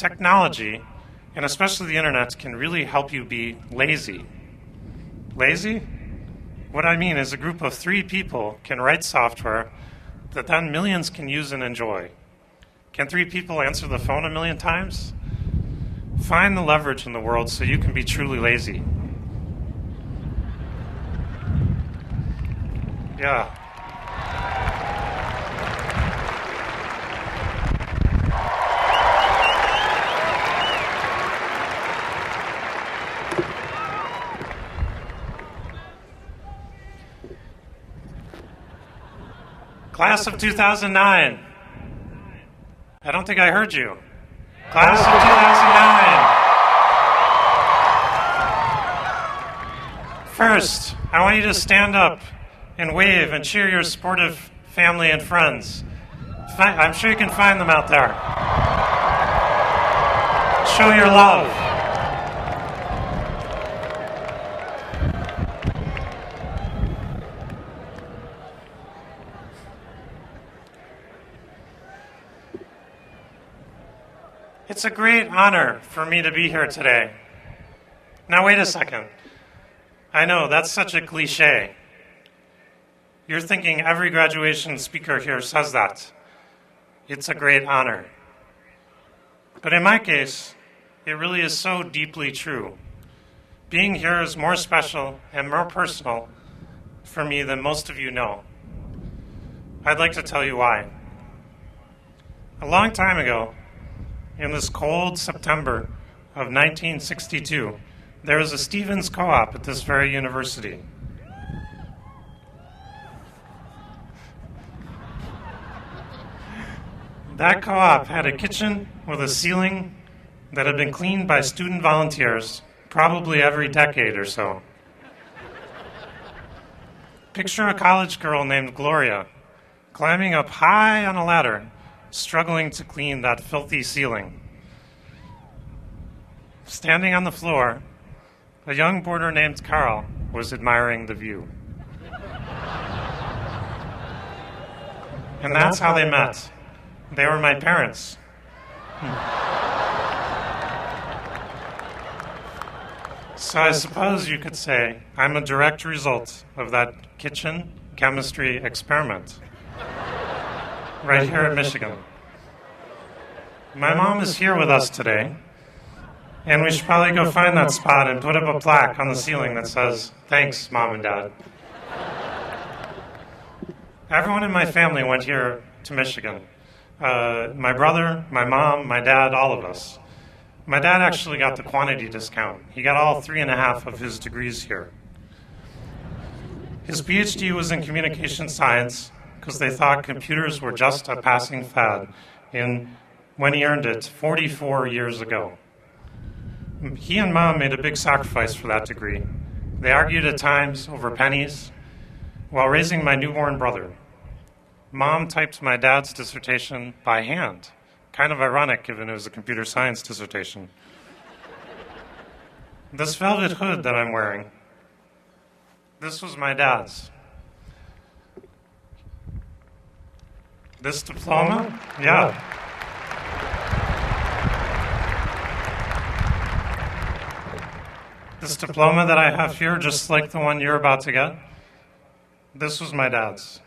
technology, and especially the internet, can really help you be lazy. Lazy? What I mean is a group of 3 people can write software that then millions can use and enjoy. Can 3 people answer the phone a million times? Find the leverage in the world so you can be truly lazy. Yeah. Class of 2009. I don't think I heard you. Class of 2009. First, I want you to stand up and wave and cheer your supportive family and friends. I'm sure you can find them out there. Show your love. It's a great honor for me to be here today. Now wait a second. I know, that's such a cliche. You're thinking every graduation speaker here says that. It's a great honor. But in my case, it really is so deeply true. Being here is more special and more personal for me than most of you know. I'd like to tell you why. A long time ago, in this cold September of 1962, there was a Stevens co-op at this very university. That co-op had a kitchen with a ceiling that had been cleaned by student volunteers probably every decade or so. Picture a college girl named Gloria climbing up high on a ladder, struggling to clean that filthy ceiling. Standing on the floor, a young boarder named Carl was admiring the view. And that's how they met. They were my parents. So I suppose you could say I'm a direct result of that kitchen chemistry experiment. Right here in Michigan. My mom is here with us today, and we should probably go find that spot and put up a plaque on the ceiling that says, "Thanks, Mom and Dad." Everyone in my family went here to Michigan. My brother, my mom, my dad, all of us. My dad actually got the quantity discount. He got all 3.5 of his degrees here. His PhD was in communication science, because they thought computers were just a passing fad when he earned it 44 years ago. He and Mom made a big sacrifice for that degree. They argued at times over pennies while raising my newborn brother. Mom typed my dad's dissertation by hand. Kind of ironic given it was a computer science dissertation. This velvet hood that I'm wearing, this was my dad's. This diploma? Yeah. This diploma that I have here, just like the one you're about to get, this was my dad's.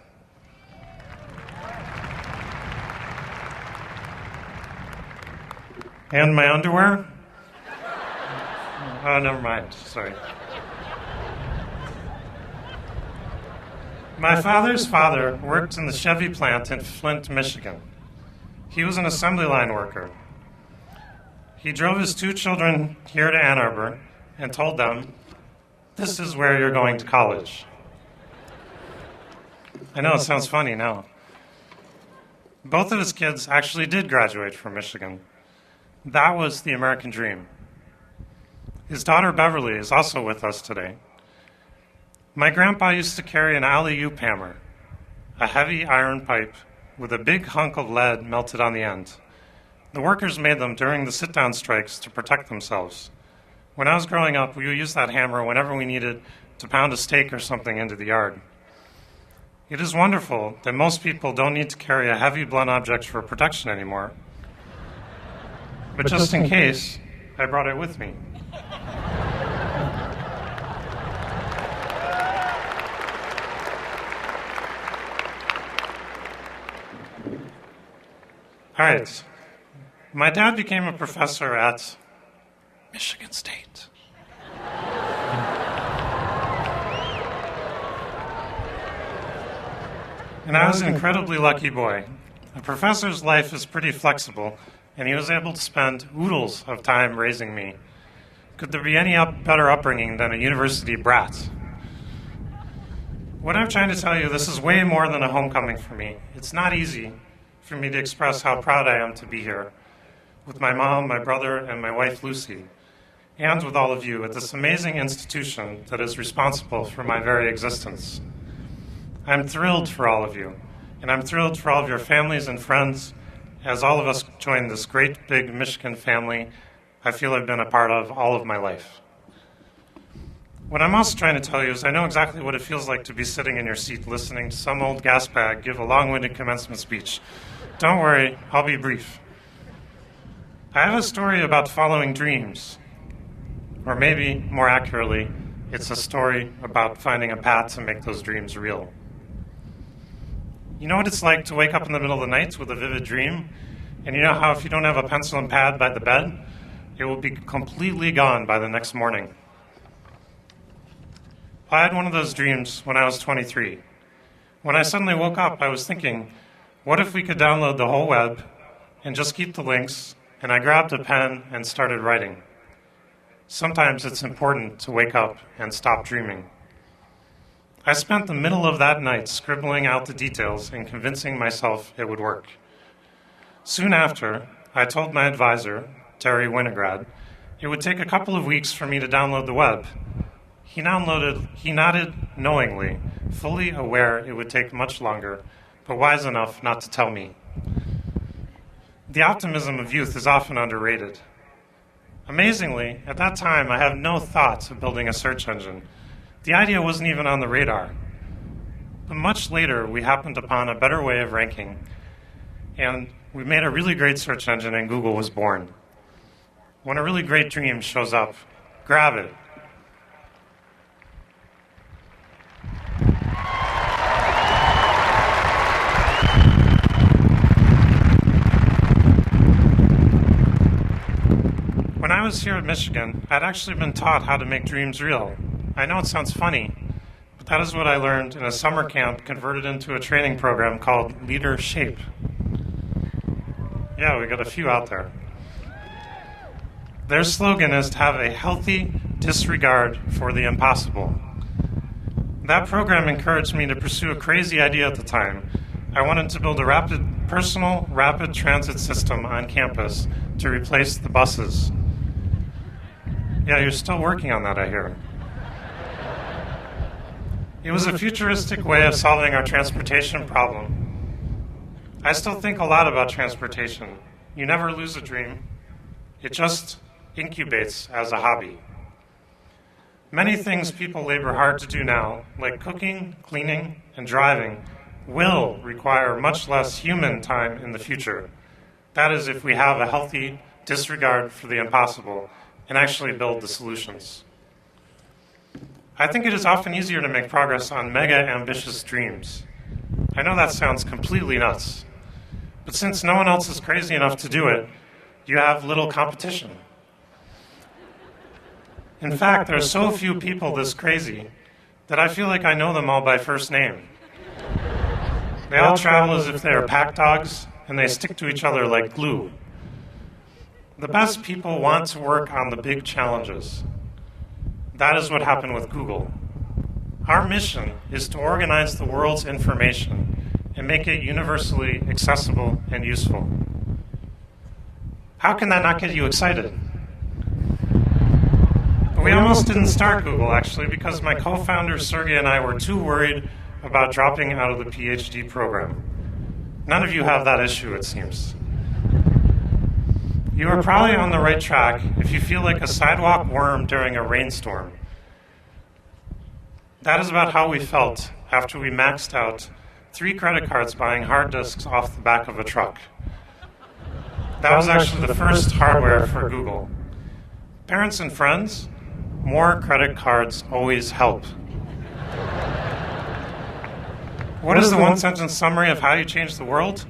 And my underwear? Oh, never mind. Sorry. My father's father worked in the Chevy plant in Flint, Michigan. He was an assembly line worker. He drove his 2 children here to Ann Arbor and told them, "This is where you're going to college." I know it sounds funny now. Both of his kids actually did graduate from Michigan. That was the American dream. His daughter Beverly is also with us today. My grandpa used to carry an alley-oop hammer, a heavy iron pipe with a big hunk of lead melted on the end. The workers made them during the sit-down strikes to protect themselves. When I was growing up, we would use that hammer whenever we needed to pound a stake or something into the yard. It is wonderful that most people don't need to carry a heavy blunt object for protection anymore. But just in case, I brought it with me. All right. My dad became a professor at Michigan State. And I was an incredibly lucky boy. A professor's life is pretty flexible, and he was able to spend oodles of time raising me. Could there be any better upbringing than a university brat? What I'm trying to tell you, this is way more than a homecoming for me. It's not easy for me to express how proud I am to be here with my mom, my brother, and my wife, Lucy, and with all of you at this amazing institution that is responsible for my very existence. I'm thrilled for all of you, and I'm thrilled for all of your families and friends. As all of us join this great big Michigan family, I feel I've been a part of all of my life. What I'm also trying to tell you is I know exactly what it feels like to be sitting in your seat listening to some old gas bag give a long-winded commencement speech. Don't worry, I'll be brief. I have a story about following dreams, or maybe, more accurately, it's a story about finding a path to make those dreams real. You know what it's like to wake up in the middle of the night with a vivid dream? And you know how if you don't have a pencil and pad by the bed, it will be completely gone by the next morning. I had one of those dreams when I was 23. When I suddenly woke up, I was thinking, what if we could download the whole web and just keep the links? And I grabbed a pen and started writing. Sometimes it's important to wake up and stop dreaming. I spent the middle of that night scribbling out the details and convincing myself it would work. Soon after, I told my advisor, Terry Winograd, it would take a couple of weeks for me to download the web. He nodded knowingly, fully aware it would take much longer, but wise enough not to tell me. The optimism of youth is often underrated. Amazingly, at that time, I had no thoughts of building a search engine. The idea wasn't even on the radar. But much later, we happened upon a better way of ranking, and we made a really great search engine, and Google was born. When a really great dream shows up, grab it. When I was here at Michigan, I'd actually been taught how to make dreams real. I know it sounds funny, but that is what I learned in a summer camp converted into a training program called Readership. Yeah, we got a few out there. Their slogan is to have a healthy disregard for the impossible. That program encouraged me to pursue a crazy idea at the time. I wanted to build a personal rapid transit system on campus to replace the buses. Yeah, you're still working on that, I hear. It was a futuristic way of solving our transportation problem. I still think a lot about transportation. You never lose a dream. It just incubates as a hobby. Many things people labor hard to do now, like cooking, cleaning, and driving, will require much less human time in the future. That is, if we have a healthy disregard for the impossible and actually build the solutions. I think it is often easier to make progress on mega-ambitious dreams. I know that sounds completely nuts, but since no one else is crazy enough to do it, you have little competition. In fact, there are so few people this crazy that I feel like I know them all by first name. They all travel as if they are pack dogs, and they stick to each other like glue. The best people want to work on the big challenges. That is what happened with Google. Our mission is to organize the world's information and make it universally accessible and useful. How can that not get you excited? We almost didn't start Google, actually, because my co-founder Sergey and I were too worried about dropping out of the PhD program. None of you have that issue, it seems. You are probably on the right track if you feel like a sidewalk worm during a rainstorm. That is about how we felt after we maxed out 3 credit cards buying hard disks off the back of a truck. That was actually the first hardware for Google. Parents and friends, more credit cards always help. What is the one-sentence summary of how you change the world?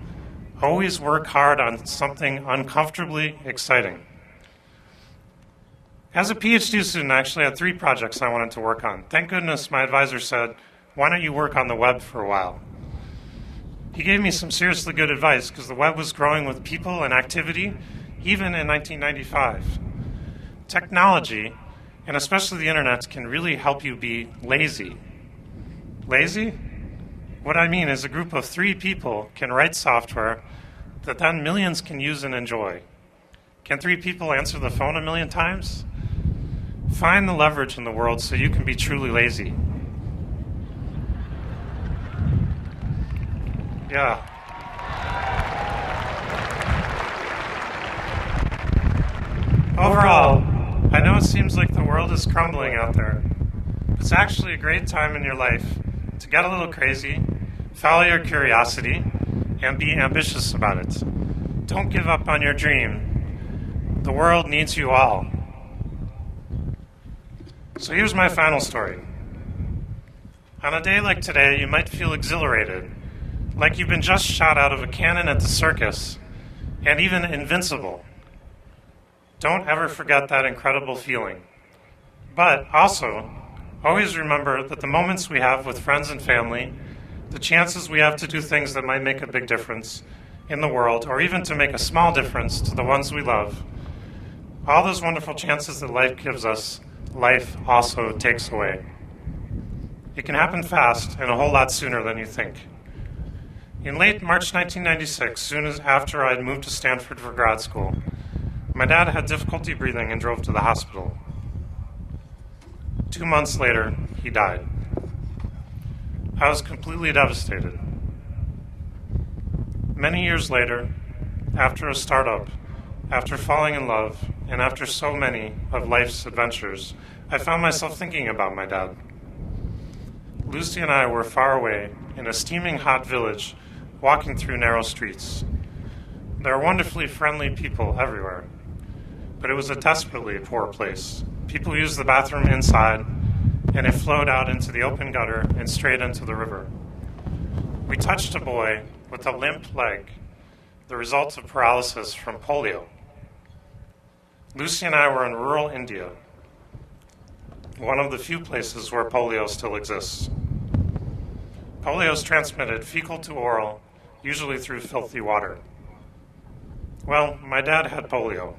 Always work hard on something uncomfortably exciting. As a PhD student, I actually had 3 projects I wanted to work on. Thank goodness my advisor said, why don't you work on the web for a while? He gave me some seriously good advice because the web was growing with people and activity, even in 1995. Technology, and especially the internet, can really help you be lazy. Lazy? What I mean is a group of 3 people can write software that then millions can use and enjoy. Can 3 people answer the phone 1 million times? Find the leverage in the world so you can be truly lazy. Yeah. Overall, I know it seems like the world is crumbling out there. It's actually a great time in your life to get a little crazy, follow your curiosity, and be ambitious about it. Don't give up on your dream. The world needs you all. So here's my final story. On a day like today, you might feel exhilarated, like you've been just shot out of a cannon at the circus, and even invincible. Don't ever forget that incredible feeling. But also, always remember that the moments we have with friends and family, the chances we have to do things that might make a big difference in the world, or even to make a small difference to the ones we love, all those wonderful chances that life gives us, life also takes away. It can happen fast and a whole lot sooner than you think. In late March 1996, soon as after I had moved to Stanford for grad school, my dad had difficulty breathing and drove to the hospital. 2 months later, he died. I was completely devastated. Many years later, after a startup, after falling in love, and after so many of life's adventures, I found myself thinking about my dad. Lucy and I were far away in a steaming hot village, walking through narrow streets. There are wonderfully friendly people everywhere, but it was a desperately poor place. People used the bathroom inside, and it flowed out into the open gutter and straight into the river. We touched a boy with a limp leg, the result of paralysis from polio. Lucy and I were in rural India, one of the few places where polio still exists. Polio is transmitted fecal to oral, usually through filthy water. Well, my dad had polio.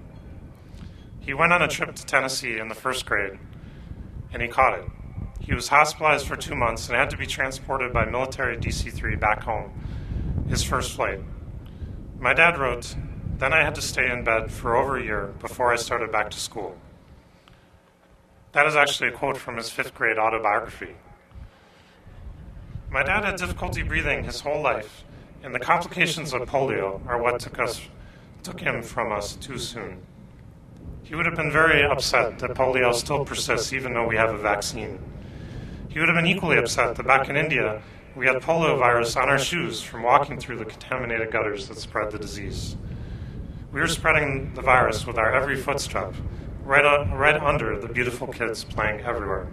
He went on a trip to Tennessee in the 1st grade, and he caught it. He was hospitalized for 2 months and had to be transported by military DC-3 back home, his first flight. My dad wrote, "Then I had to stay in bed for over a year before I started back to school." That is actually a quote from his 5th grade autobiography. My dad had difficulty breathing his whole life, and the complications of polio are what took him from us too soon. He would have been very upset that polio still persists even though we have a vaccine. He would have been equally upset that back in India we had polio virus on our shoes from walking through the contaminated gutters that spread the disease. We were spreading the virus with our every footstep, right under the beautiful kids playing everywhere.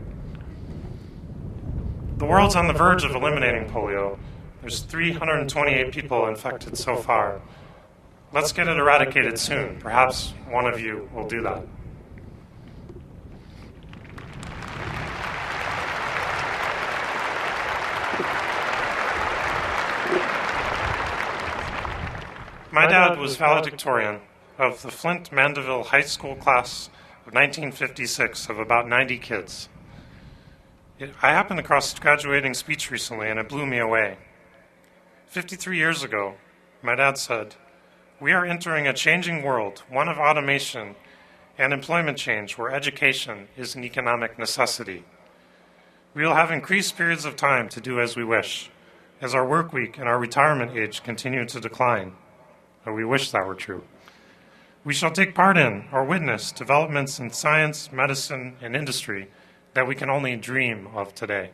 The world's on the verge of eliminating polio. There's 328 people infected so far. Let's get it eradicated soon. Perhaps one of you will do that. My dad was valedictorian of the Flint Mandeville High School class of 1956 of about 90 kids. I happened across his graduating speech recently, and it blew me away. 53 years ago, my dad said, "We are entering a changing world, one of automation and employment change, where education is an economic necessity. We will have increased periods of time to do as we wish, as our work week and our retirement age continue to decline." But we wish that were true. "We shall take part in or witness developments in science, medicine, and industry that we can only dream of today."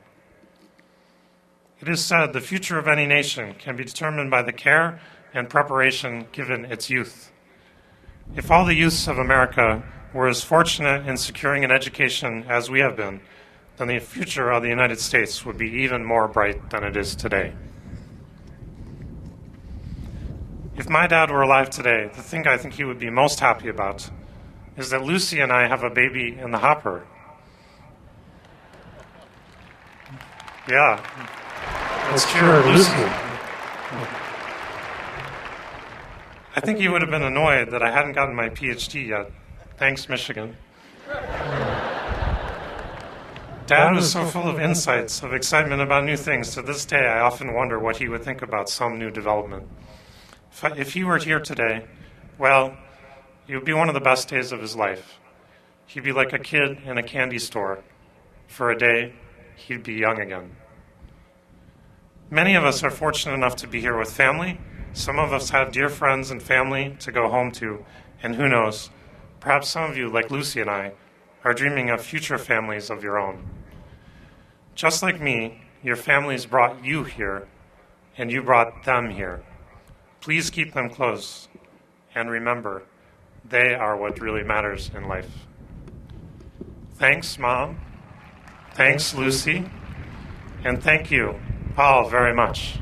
It is said the future of any nation can be determined by the care and preparation given its youth. If all the youths of America were as fortunate in securing an education as we have been, then the future of the United States would be even more bright than it is today. If my dad were alive today, the thing I think he would be most happy about is that Lucy and I have a baby in the hopper. Yeah. That's true, Lucy. I think he would have been annoyed that I hadn't gotten my PhD yet. Thanks, Michigan. Dad was so full of insights, of excitement about new things. To this day, I often wonder what he would think about some new development. If he were here today, well, it would be one of the best days of his life. He'd be like a kid in a candy store. For a day, he'd be young again. Many of us are fortunate enough to be here with family. Some of us have dear friends and family to go home to, and who knows, perhaps some of you, like Lucy and I, are dreaming of future families of your own. Just like me, your families brought you here, and you brought them here. Please keep them close, and remember, they are what really matters in life. Thanks, Mom. Thanks, Lucy. And thank you all very much.